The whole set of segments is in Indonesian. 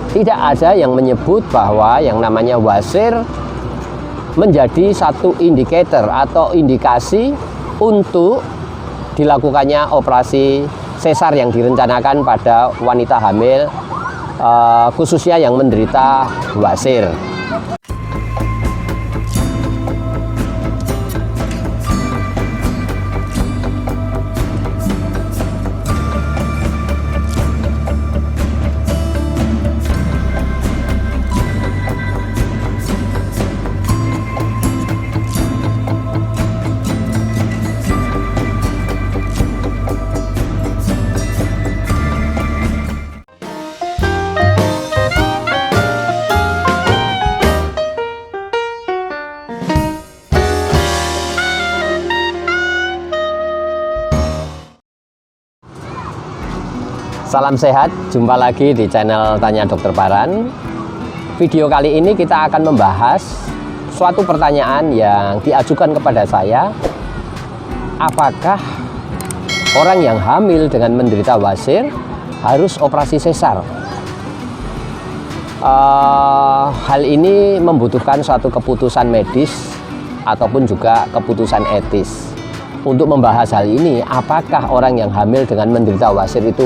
tidak ada yang menyebut bahwa yang namanya wasir menjadi satu indikator atau indikasi untuk dilakukannya operasi sesar yang direncanakan pada wanita hamil, khususnya yang menderita wasir. Salam sehat, jumpa lagi di channel Tanya Dokter Paran. Video kali ini kita akan membahas suatu pertanyaan yang diajukan kepada saya. Apakah orang yang hamil dengan menderita wasir harus operasi sesar? Hal ini membutuhkan suatu keputusan medis ataupun juga keputusan etis. Untuk membahas hal ini, apakah orang yang hamil dengan menderita wasir itu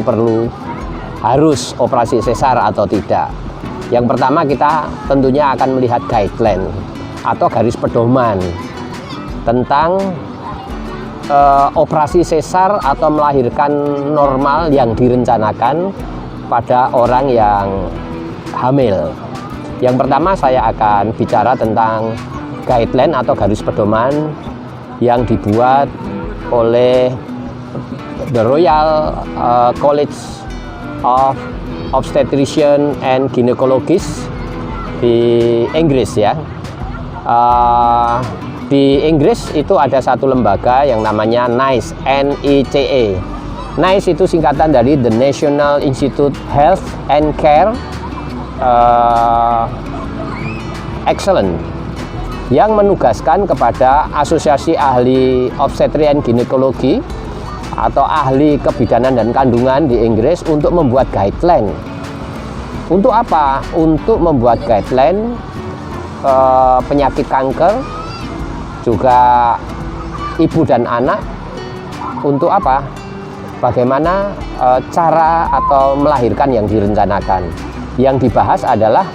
harus operasi sesar atau tidak? Yang pertama, kita tentunya akan melihat guideline atau garis pedoman tentang operasi sesar atau melahirkan normal yang direncanakan pada orang yang hamil. Yang pertama, saya akan bicara tentang guideline atau garis pedoman yang dibuat oleh The Royal College of Obstetrician and Gynecologists di Inggris ya. Di Inggris itu ada satu lembaga yang namanya NICE, NICE. NICE itu singkatan dari The National Institute Health and Care Excellence, yang menugaskan kepada Asosiasi Ahli Obstetri dan Ginekologi atau ahli kebidanan dan kandungan di Inggris untuk membuat guideline. Untuk apa? Untuk membuat guideline penyakit kanker, juga ibu dan anak. Untuk apa? Bagaimana cara atau melahirkan yang direncanakan. Yang dibahas adalah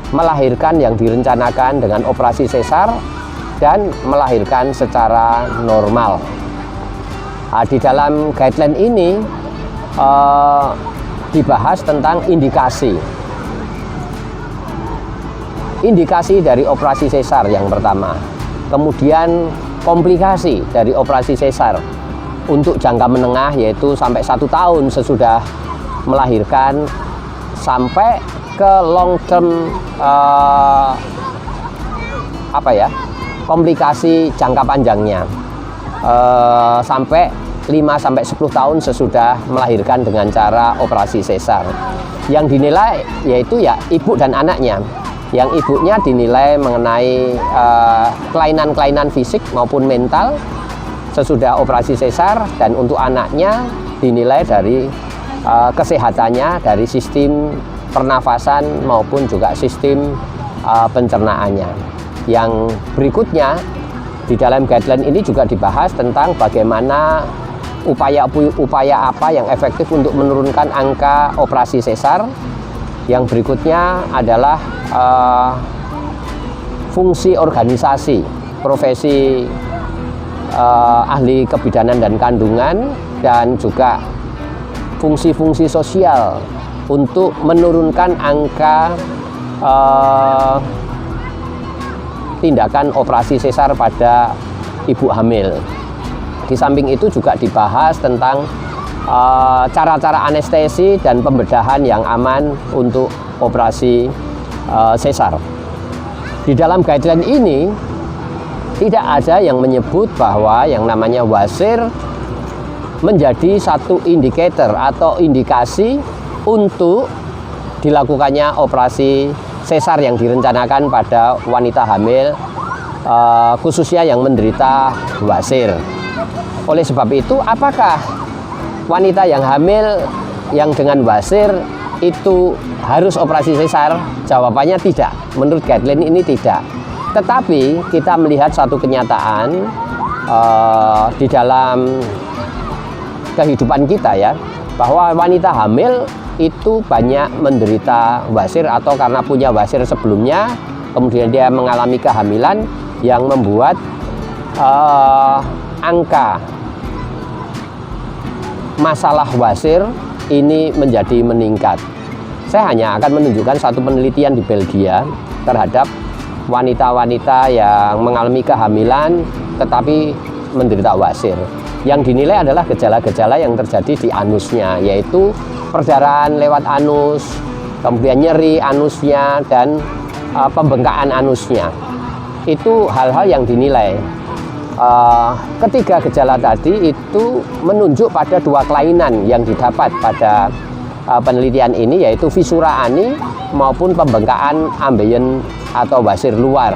melahirkan yang direncanakan dengan operasi sesar dan melahirkan secara normal. Di dalam guideline ini dibahas tentang indikasi dari operasi sesar yang pertama, kemudian komplikasi dari operasi sesar untuk jangka menengah, yaitu sampai 1 tahun sesudah melahirkan, sampai ke long term komplikasi jangka panjangnya, sampai 5-10 tahun sesudah melahirkan dengan cara operasi sesar. Yang dinilai yaitu ya ibu dan anaknya. Yang ibunya dinilai mengenai kelainan-kelainan fisik maupun mental sesudah operasi sesar, dan untuk anaknya dinilai dari kesehatannya, dari sistem pernafasan maupun juga sistem pencernaannya. Yang berikutnya di dalam guideline ini juga dibahas tentang bagaimana upaya apa yang efektif untuk menurunkan angka operasi sesar. Yang berikutnya adalah fungsi organisasi profesi ahli kebidanan dan kandungan, dan juga fungsi-fungsi sosial untuk menurunkan angka tindakan operasi sesar pada ibu hamil. Di samping itu juga dibahas tentang cara-cara anestesi dan pembedahan yang aman untuk operasi sesar. Di dalam guideline ini tidak ada yang menyebut bahwa yang namanya wasir menjadi satu indikator atau indikasi untuk dilakukannya operasi sesar yang direncanakan pada wanita hamil, khususnya yang menderita wasir. Oleh sebab itu, apakah wanita yang hamil yang dengan wasir itu harus operasi sesar? Jawabannya tidak. Menurut guideline ini tidak. Tetapi kita melihat satu kenyataan di dalam kehidupan kita ya, bahwa wanita hamil itu banyak menderita wasir atau karena punya wasir sebelumnya, kemudian dia mengalami kehamilan yang membuat angka masalah wasir ini menjadi meningkat. Saya hanya akan menunjukkan satu penelitian di Belgia terhadap wanita-wanita yang mengalami kehamilan tetapi menderita wasir. Yang dinilai adalah gejala-gejala yang terjadi di anusnya, yaitu perdarahan lewat anus, kemudian nyeri anusnya, dan pembengkakan anusnya. Itu hal-hal yang dinilai. Ketiga gejala tadi itu menunjuk pada dua kelainan yang didapat pada penelitian ini, yaitu fisura ani maupun pembengkakan ambeien atau wasir luar.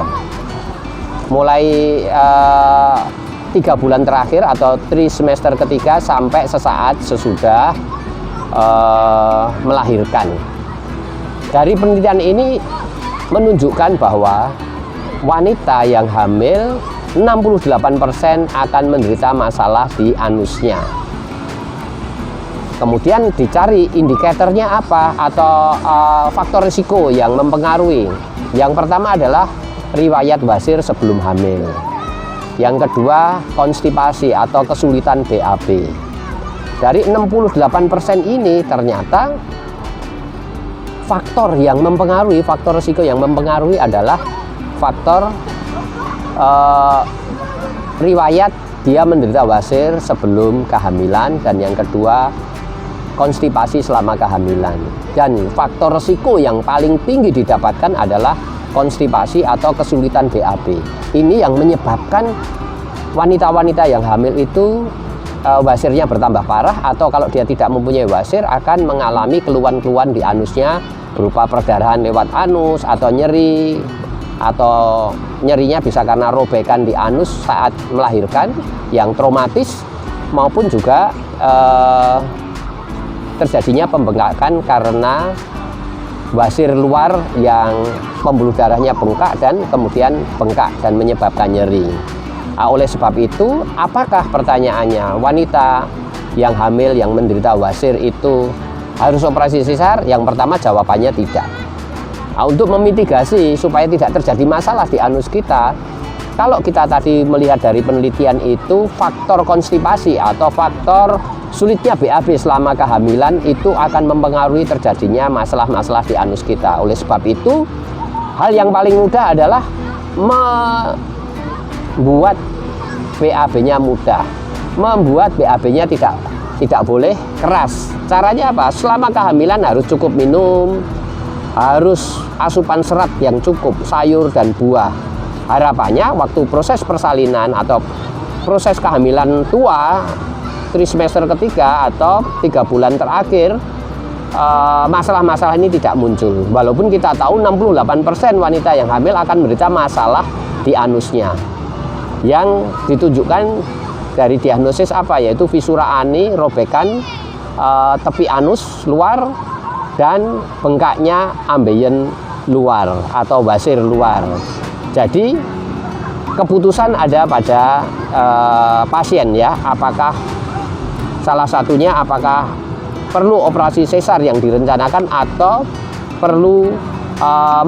Mulai 3 bulan terakhir atau trimester ketiga sampai sesaat sesudah melahirkan. Dari penelitian ini menunjukkan bahwa wanita yang hamil 68% akan menderita masalah di anusnya. Kemudian dicari indikatornya apa atau faktor risiko yang mempengaruhi. Yang pertama adalah riwayat wasir sebelum hamil. Yang kedua, konstipasi atau kesulitan BAB. Dari 68% ini ternyata faktor yang mempengaruhi, faktor risiko yang mempengaruhi adalah faktor riwayat dia menderita wasir sebelum kehamilan, dan yang kedua konstipasi selama kehamilan. Dan faktor risiko yang paling tinggi didapatkan adalah konstipasi atau kesulitan BAB. Ini yang menyebabkan wanita-wanita yang hamil itu wasirnya bertambah parah, atau kalau dia tidak mempunyai wasir akan mengalami keluhan-keluhan di anusnya berupa perdarahan lewat anus atau nyeri, atau nyerinya bisa karena robekan di anus saat melahirkan yang traumatis, maupun juga terjadinya pembengkakan karena wasir luar yang pembuluh darahnya bengkak dan kemudian bengkak dan menyebabkan nyeri. Oleh sebab itu, apakah pertanyaannya wanita yang hamil yang menderita wasir itu harus operasi sesar? Yang pertama jawabannya tidak. Untuk memitigasi supaya tidak terjadi masalah di anus kita, kalau kita tadi melihat dari penelitian itu, faktor konstipasi atau faktor sulitnya BAB selama kehamilan itu akan mempengaruhi terjadinya masalah-masalah di anus kita. Oleh sebab itu, hal yang paling mudah adalah membuat BAB-nya mudah, membuat BAB-nya tidak boleh keras. Caranya apa? Selama kehamilan harus cukup minum, harus asupan serat yang cukup, sayur dan buah. Harapannya waktu proses persalinan atau proses kehamilan tua, trimester ketiga atau 3 bulan terakhir, masalah-masalah ini tidak muncul. Walaupun kita tahu 68% wanita yang hamil akan menderita masalah di anusnya, yang ditunjukkan dari diagnosis apa, yaitu fisura ani, robekan tepi anus luar, dan bengkaknya ambeien luar atau wasir luar. Jadi keputusan ada pada pasien ya, apakah salah satunya apakah perlu operasi sesar yang direncanakan atau perlu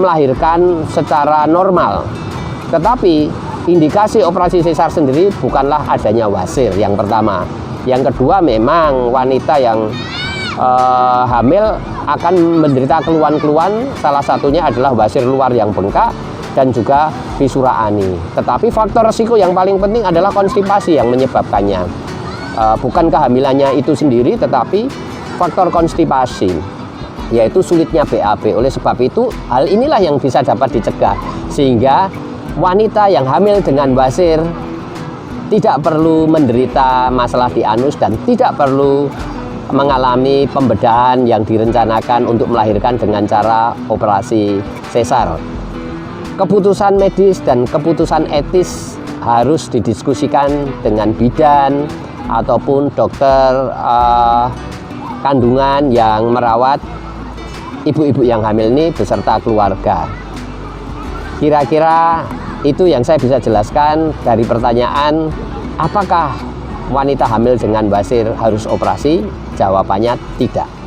melahirkan secara normal. Tetapi indikasi operasi sesar sendiri bukanlah adanya wasir, yang pertama. Yang kedua, memang wanita yang hamil akan menderita keluhan-keluhan, salah satunya adalah wasir luar yang bengkak dan juga fisura ani. Tetapi faktor risiko yang paling penting adalah konstipasi yang menyebabkannya. Bukan kehamilannya itu sendiri, tetapi faktor konstipasi, yaitu sulitnya BAB. Oleh sebab itu, hal inilah yang bisa dapat dicegah, sehingga wanita yang hamil dengan wasir tidak perlu menderita masalah di anus dan tidak perlu mengalami pembedahan yang direncanakan untuk melahirkan dengan cara operasi sesar. Keputusan medis dan keputusan etis harus didiskusikan dengan bidan ataupun dokter kandungan yang merawat ibu-ibu yang hamil ini beserta keluarga. Kira-kira itu yang saya bisa jelaskan dari pertanyaan, apakah wanita hamil dengan basir harus operasi? Jawabannya tidak.